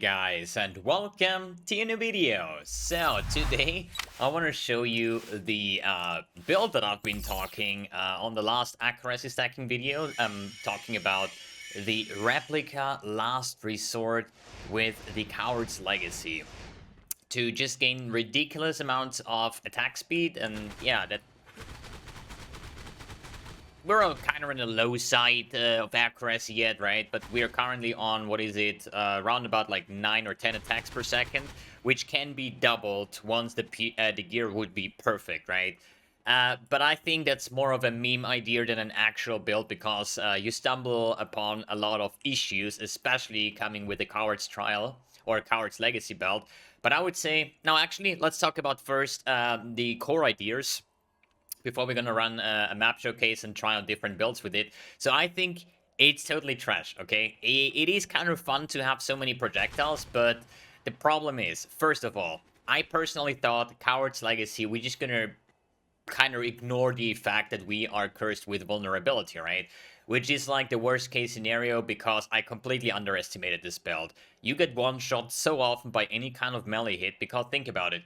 guys, and welcome to a new video. So today I want to show you the build that I've been talking on the last accuracy stacking video. I'm talking about the replica last resort with the Coward's Legacy to just gain ridiculous amounts of attack speed. And yeah, that we're kind of on the low side of accuracy yet, right? But we are currently on, what is it, around about like 9 or 10 attacks per second, which can be doubled once the gear would be perfect, right? But I think that's more of a meme idea than an actual build, because you stumble upon a lot of issues, especially coming with the Coward's Trial or Coward's Legacy build. But I would say, now actually, let's talk about first the core ideas before we're gonna run a map showcase and try out different builds with it. So I think it's totally trash, okay? It is kind of fun to have so many projectiles, but the problem is, first of all, I personally thought Coward's Legacy, we're just gonna kind of ignore the fact that we are cursed with vulnerability, right? Which is like the worst case scenario, because I completely underestimated this build. You get one shot so often by any kind of melee hit, because think about it.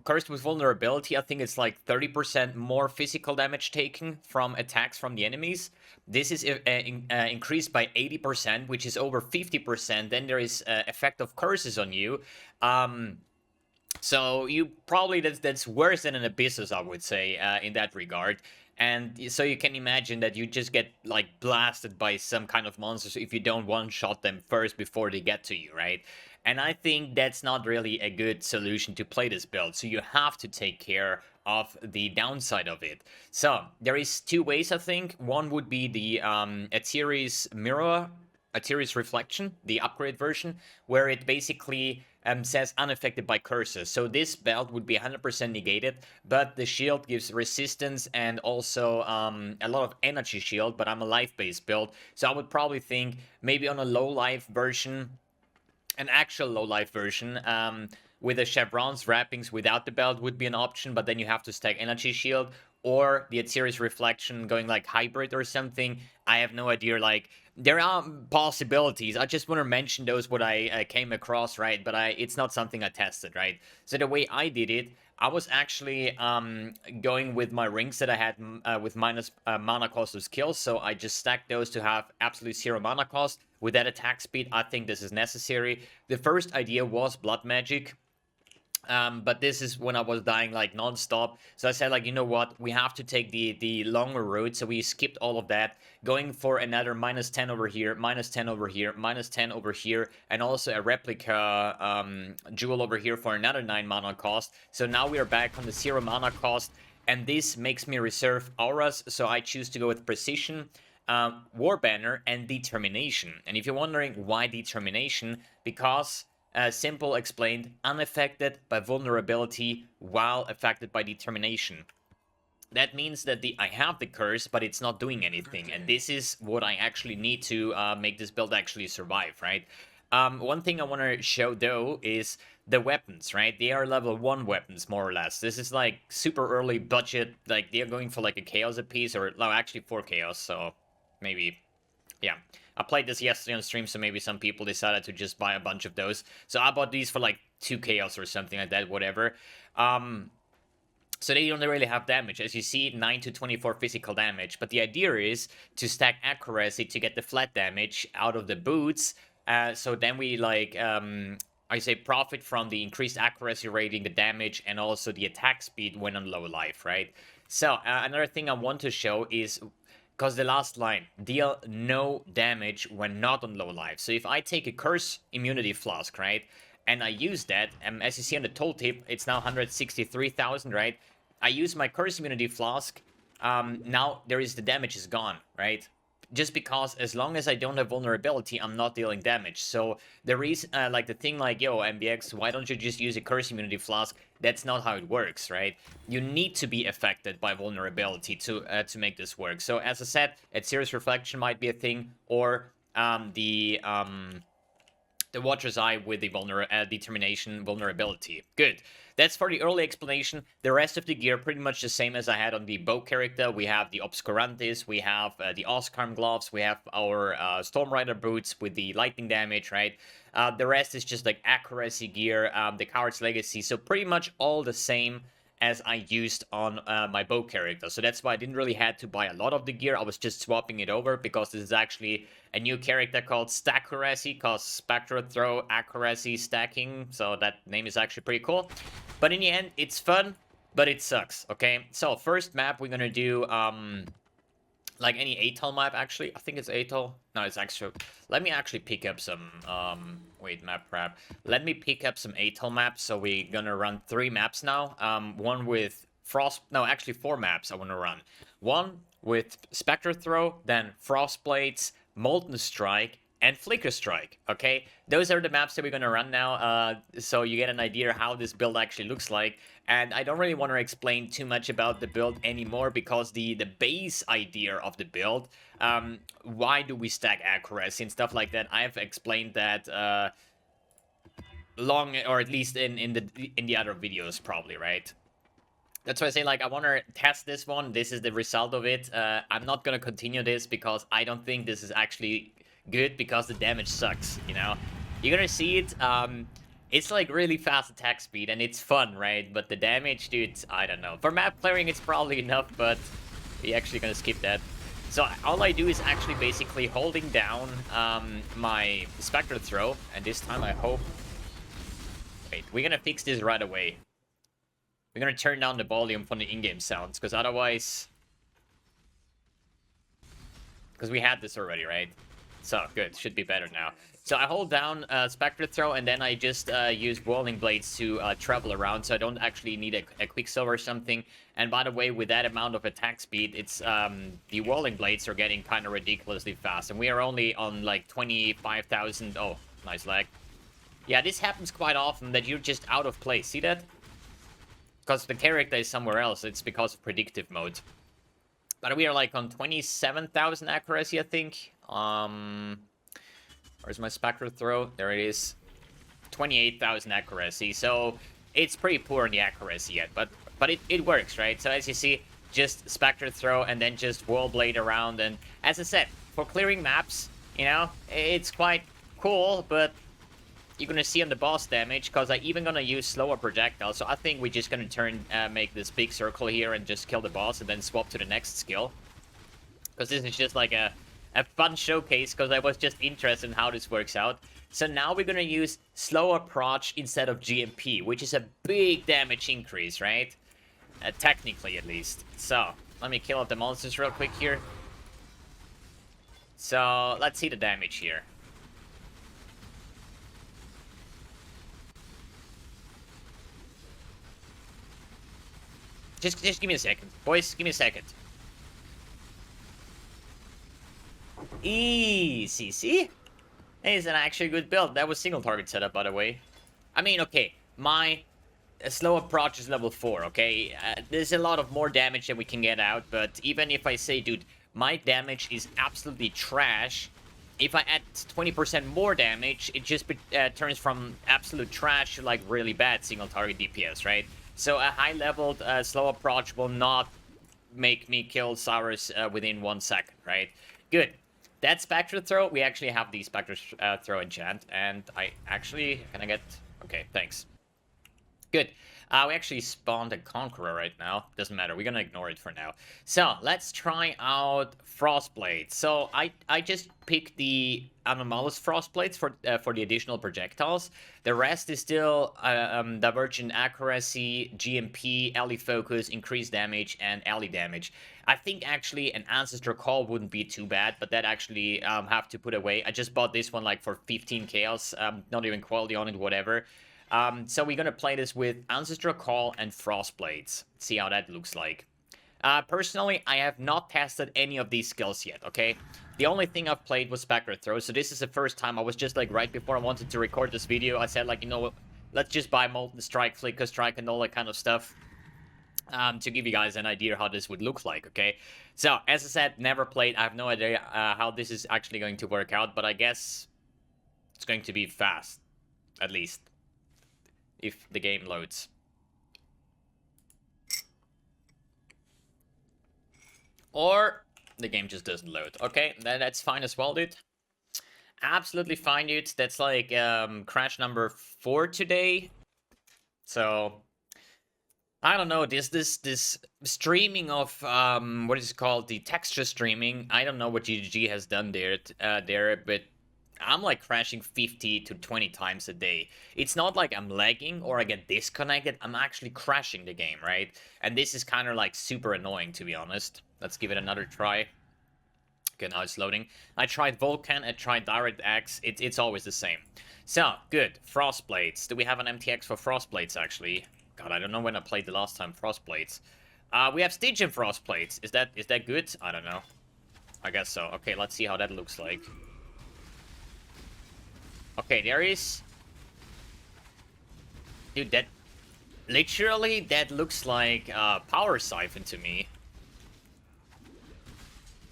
Cursed with vulnerability, I think it's like 30% more physical damage taken from attacks from the enemies. This is increased by 80%, which is over 50%. Then there is effect of curses on you. So you probably, that's worse than an Abyssus, I would say, in that regard. And so you can imagine that you just get like blasted by some kind of monsters if you don't one-shot them first before they get to you, right? And I think that's not really a good solution to play this build. So you have to take care of the downside of it. So there is two ways, I think. One would be the Aether's Mirror, Aether's Reflection, the upgrade version, where it basically says unaffected by curses. So this belt would be 100% negated, but the shield gives resistance and also a lot of energy shield, but I'm a life-based build, so I would probably think maybe on a low-life version, an actual low-life version, with the chevrons wrappings without the belt would be an option, but then you have to stack energy shield, or the Aether's Reflection going like hybrid or something. I have no idea. Like, there are possibilities. I just want to mention those, what I came across, right? But it's not something I tested, right? So the way I did it, I was actually going with my rings that I had with minus mana cost of skills. So I just stacked those to have absolute 0 mana cost. With that attack speed, I think this is necessary. The first idea was blood magic. But this is when I was dying like non-stop. So I said, like, you know what? We have to take the longer route. So we skipped all of that, going for another minus 10 over here, minus 10 over here, minus 10 over here, and also a replica jewel over here for another 9 mana cost. So now we are back on the 0 mana cost, and this makes me reserve auras. So I choose to go with Precision, War Banner, and Determination. And if you're wondering why Determination, because simple explained, unaffected by vulnerability while affected by determination. That means that I have the curse, but it's not doing anything. And this is what I actually need to make this build actually survive, right? One thing I want to show, though, is the weapons, right? They are level 1 weapons, more or less. This is like super early budget. Like, they're going for like a chaos apiece, or no, actually 4 chaos, so maybe, yeah. I played this yesterday on stream, so maybe some people decided to just buy a bunch of those. So I bought these for like 2 chaos or something like that, whatever. So they don't really have damage. As you see, 9 to 24 physical damage. But the idea is to stack accuracy to get the flat damage out of the boots. So then we like, I say, profit from the increased accuracy rating, the damage, and also the attack speed when on low life, right? So another thing I want to show is, because the last line, deal no damage when not on low life. So if I take a curse immunity flask, right, and I use that, as you see on the tooltip, it's now 163,000, right? I use my curse immunity flask, now there is, the damage is gone, right? Just because as long as I don't have vulnerability, I'm not dealing damage. So there is like the thing like, yo, mbX, why don't you just use a curse immunity flask? That's not how it works, right? You need to be affected by vulnerability to make this work. So as I said, Aether's Reflection might be a thing, or the Watcher's Eye with the determination vulnerability. Good. that's for the early explanation. The rest of the gear pretty much the same as I had on the bow character. We have the Obscurantis, we have the Oscarm gloves, we have our Storm Rider boots with the lightning damage, right? The rest is just like accuracy gear, the Coward's Legacy, so pretty much all the same as I used on my bow character. So that's why I didn't really had to buy a lot of the gear. I was just swapping it over because this is actually a new character called Stackuracy, called Spectral Throw Accuracy Stacking. So that name is actually pretty cool. But in the end, it's fun, but it sucks, okay? So first map we're gonna do like any ATOL map, actually. I think it's ATOL. No, it's actually... Let me actually pick up some... Wait, map prep. Let me pick up some ATOL maps. So we're gonna run 3 maps now. One with Frost... No, actually 4 maps I want to run. One with Spectre Throw, then Frostblades, Molten Strike, and Flicker Strike, okay? Those are the maps that we're gonna run now, so you get an idea how this build actually looks like. And I don't really want to explain too much about the build anymore, because the base idea of the build, why do we stack accuracy and stuff like that, I've explained that long, or at least in the other videos probably, right? That's why I say, like, I want to test this one. This is the result of it. I'm not gonna continue this because I don't think this is actually good, because the damage sucks, you know? You're gonna see it. It's like really fast attack speed and it's fun, right? But the damage, dude, I don't know. For map clearing, it's probably enough, but we're actually gonna skip that. So all I do is actually basically holding down my Spectre Throw, and this time I hope... Wait, we're gonna fix this right away. We're gonna turn down the volume from the in-game sounds, because otherwise... Because we had this already, right? So, good. Should be better now. So I hold down Spectre Throw, and then I just use Whirling Blades to travel around, so I don't actually need a Quicksilver or something. And by the way, with that amount of attack speed, it's the Whirling Blades are getting kind of ridiculously fast. And we are only on, like, 25,000... Oh, nice lag. Yeah, this happens quite often, that you're just out of place. See that? Because the character is somewhere else. It's because of predictive mode. But we are like on 27,000 accuracy, I think. Where's my Spectre Throw? There it is. 28,000 accuracy. So it's pretty poor in the accuracy yet, but it works, right? So as you see, just Spectre Throw and then just Whirl Blade around. And as I said, for clearing maps, you know, it's quite cool, but you're gonna see on the boss damage, because I'm even gonna use slower projectiles. So I think we're just gonna make this big circle here and just kill the boss and then swap to the next skill. Because this is just like a fun showcase, because I was just interested in how this works out. So now we're gonna use slow approach instead of GMP, which is a big damage increase, right? Technically, at least. So, let me kill off the monsters real quick here. So, let's see the damage here. Just give me a second. Boys, give me a second. Easy, see? It's an actually good build. That was single target setup, by the way. I mean, okay, my slow approach is level 4, okay? There's a lot of more damage that we can get out, but even if I say, dude, my damage is absolutely trash, if I add 20% more damage, it just turns from absolute trash to, like, really bad single target DPS, right? So a high-leveled slow approach will not make me kill Cyrus within 1 second, right? Good. That Spectre Throw, we actually have the Spectre Throw enchant, and I actually... Can I get... Okay, thanks. Good. We actually spawned a Conqueror right now. Doesn't matter. We're gonna ignore it for now. So, let's try out Frostblade. So, I just picked the Anomalous Frostblades for the additional projectiles. The rest is still Divergent Accuracy, GMP, Ally Focus, Increased Damage, and Ally Damage. I think actually an Ancestor Call wouldn't be too bad, but that actually have to put away. I just bought this one like for 15 chaos, not even quality on it, whatever. So we're gonna play this with Ancestral Call and Frostblades. See how that looks like. Personally, I have not tested any of these skills yet, okay? The only thing I've played was Spectre Throw, so this is the first time. I was just like, right before I wanted to record this video, I said like, you know what, let's just buy Molten Strike, Flicker Strike, and all that kind of stuff. To give you guys an idea how this would look like, okay? So, as I said, never played. I have no idea how this is actually going to work out, but I guess it's going to be fast, at least. If the game loads. Or the game just doesn't load. Okay, that's fine as well, dude. Absolutely fine, dude. That's like crash number 4 today. So I don't know, this streaming of what is it called, the texture streaming. I don't know what GGG has done there, but I'm like crashing 50 to 20 times a day. It's not like I'm lagging or I get disconnected. I'm actually crashing the game, right? And this is kind of like super annoying, to be honest. Let's give it another try. Okay, now it's loading. I tried Vulkan, I tried DirectX. It's always the same. So, good. Frostblades. Do we have an MTX for Frostblades, actually? God, I don't know when I played the last time Frostblades. We have Stygian Frostblades. Is that good? I don't know. I guess so. Okay, let's see how that looks like. Okay, there is... Dude, that... Literally, that looks like Power Siphon to me.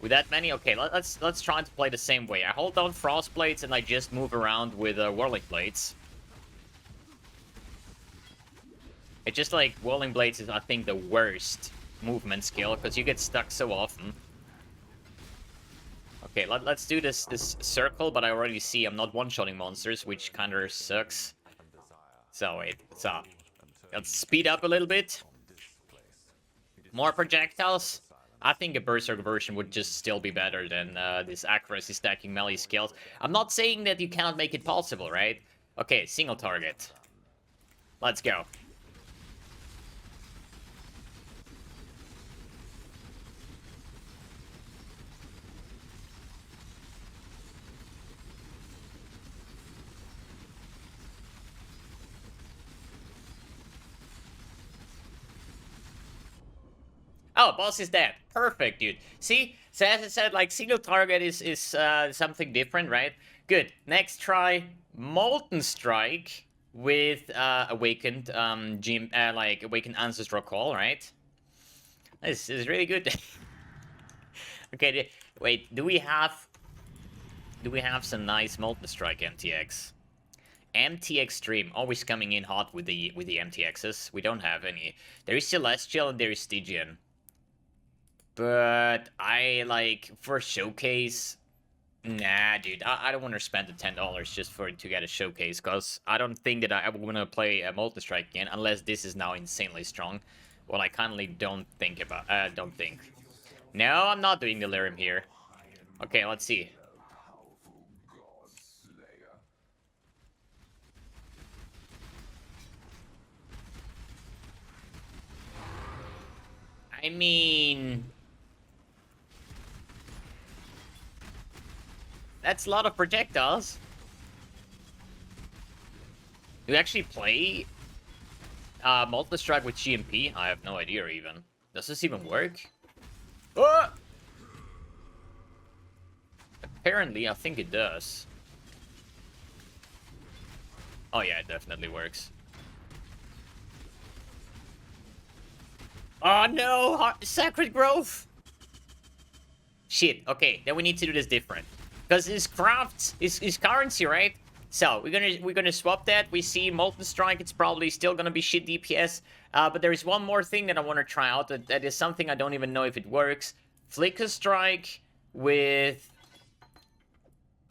With that many? Okay, let's try to play the same way. I hold down Frost Blades and I just move around with Whirling Blades. It's just like Whirling Blades is, I think, the worst movement skill because you get stuck so often. Okay, let's do this circle, but I already see I'm not one-shotting monsters, which kind of sucks. So wait, let's speed up a little bit. More projectiles. I think a Berserk version would just still be better than this accuracy stacking melee skills. I'm not saying that you cannot make it possible, right? Okay, single target. Let's go. Oh, boss is dead. Perfect, dude. See? So as I said, like, single target is something different, right? Good. Next try, Molten Strike with Awakened Awakened Ancestral Call, right? This is really good. Okay, wait, do we have some nice Molten Strike MTX? mbXtreme, always coming in hot with the MTXs. We don't have any. There is Celestial and there is Stygian. But I, like, for showcase, nah, dude, I don't want to spend the $10 just to get a showcase, because I don't think that I ever want to play a Molten Strike again, unless this is now insanely strong. Well, I kindly don't think. No, I'm not doing Delirium here. Okay, let's see. I mean... That's a lot of projectiles. Do you actually play Molten Strike with GMP? I have no idea even. Does this even work? Oh! Apparently, I think it does. Oh yeah, it definitely works. Oh no! Sacred Growth! Shit, okay, then we need to do this different. Because this craft is currency, right? So we're gonna swap that. We see Molten Strike, it's probably still gonna be shit DPS. But there is one more thing that I want to try out that is something I don't even know if it works. Flicker Strike with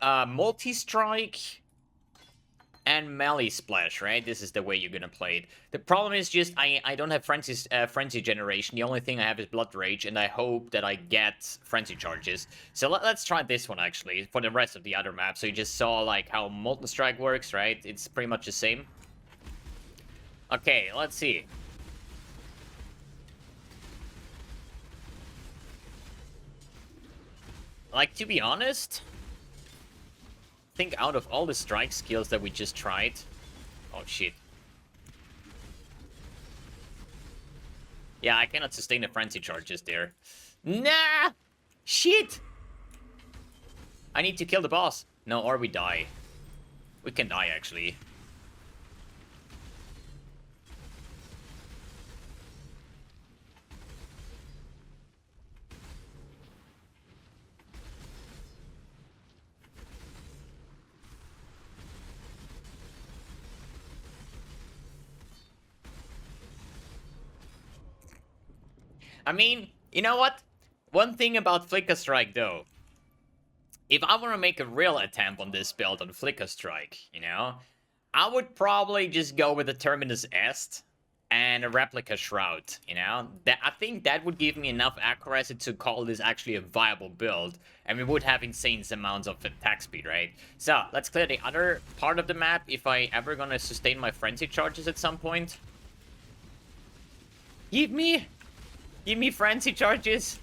Multi-Strike and Melee Splash, right? This is the way you're gonna play it. The problem is just I don't have Frenzy Generation. The only thing I have is Blood Rage, and I hope that I get Frenzy Charges. So let's try this one, actually, for the rest of the other maps. So you just saw, like, how Molten Strike works, right? It's pretty much the same. Okay, let's see. Like, to be honest... I think out of all the strike skills that we just tried... Oh, shit. Yeah, I cannot sustain the frenzy charges there. Nah! Shit! I need to kill the boss. No, or we die. We can die, actually. I mean, you know what? one thing about Flicker Strike, though. If I want to make a real attempt on this build on Flicker Strike, you know, I would probably just go with the Terminus Est and a Replica Shroud, you know? I think that would give me enough accuracy to call this actually a viable build, and we would have insane amounts of attack speed, right? So, let's clear the other part of the map if I ever gonna sustain my Frenzy Charges at some point. Give me Frenzy Charges!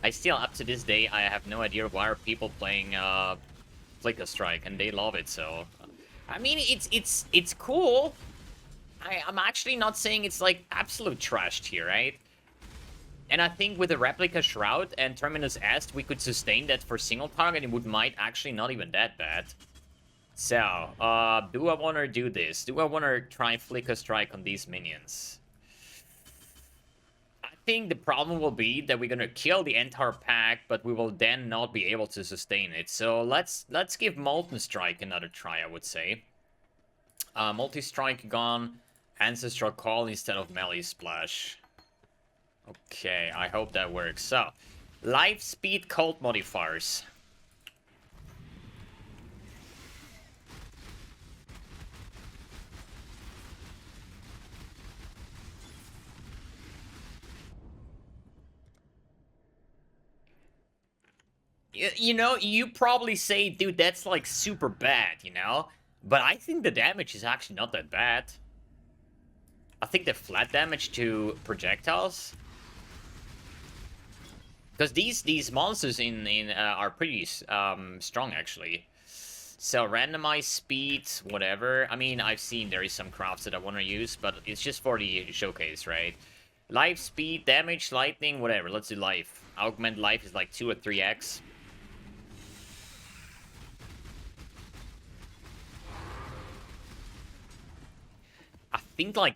I still, up to this day, I have no idea why are people playing Flicker Strike, and they love it. So, I mean, it's cool. I'm actually not saying it's like absolute trash here, right? And I think with the Replica Shroud and Terminus Est, we could sustain that for single target. It might actually not even that bad. So, do I want to do this? Do I want to try Flicker Strike on these minions? I think the problem will be that we're gonna kill the entire pack, but we will then not be able to sustain it. So let's give Molten Strike another try, I would say. Multi Strike gone, Ancestral Call instead of Melee Splash. Okay, I hope that works. So, Life Speed Cult Modifiers. You know, you probably say, dude, that's like super bad, you know? But I think the damage is actually not that bad. I think the flat damage to projectiles, because these monsters are pretty strong actually. So randomized speed, whatever. I mean, I've seen there is some crafts that I want to use, but it's just for the showcase, right? Life, speed, damage, lightning, whatever. Let's do life. Augment life is like 2 or 3x. I think, like,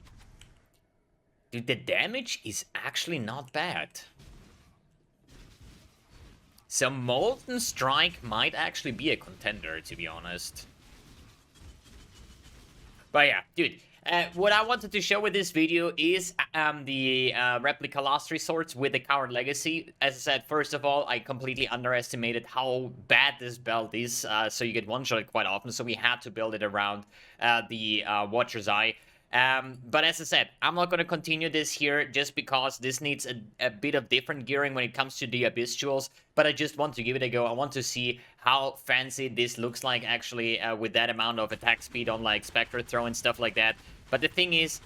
dude, the damage is actually not bad. So Molten Strike might actually be a contender, to be honest. But yeah, dude, what I wanted to show with this video is the Replica Last Resorts with the Coward Legacy. As I said, first of all, I completely underestimated how bad this build is, so you get one-shot quite often, so we had to build it around the Watcher's Eye. But as I said, I'm not going to continue this here just because this needs a bit of different gearing when it comes to the Abyss Jewels, but I just want to give it a go. I want to see how fancy this looks like actually with that amount of attack speed on like Spectral Throw and stuff like that. But the thing is,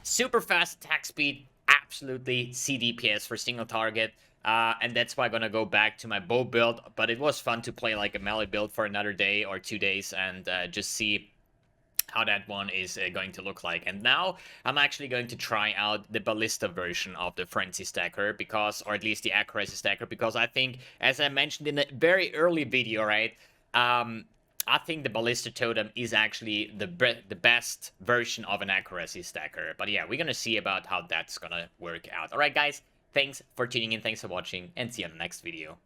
super fast attack speed, absolutely CDPS for single target. And that's why I'm gonna go back to my bow build, but it was fun to play like a melee build for another day or 2 days and just see how that one is going to look like. And now I'm actually going to try out the Ballista version of the Frenzy Stacker, because, or at least the Accuracy Stacker, because I think, as I mentioned in a very early video, right, I think the Ballista Totem is actually the best version of an Accuracy Stacker. But yeah, we're gonna see about how that's gonna work out. Alright guys, thanks for tuning in, thanks for watching, and see you on the next video.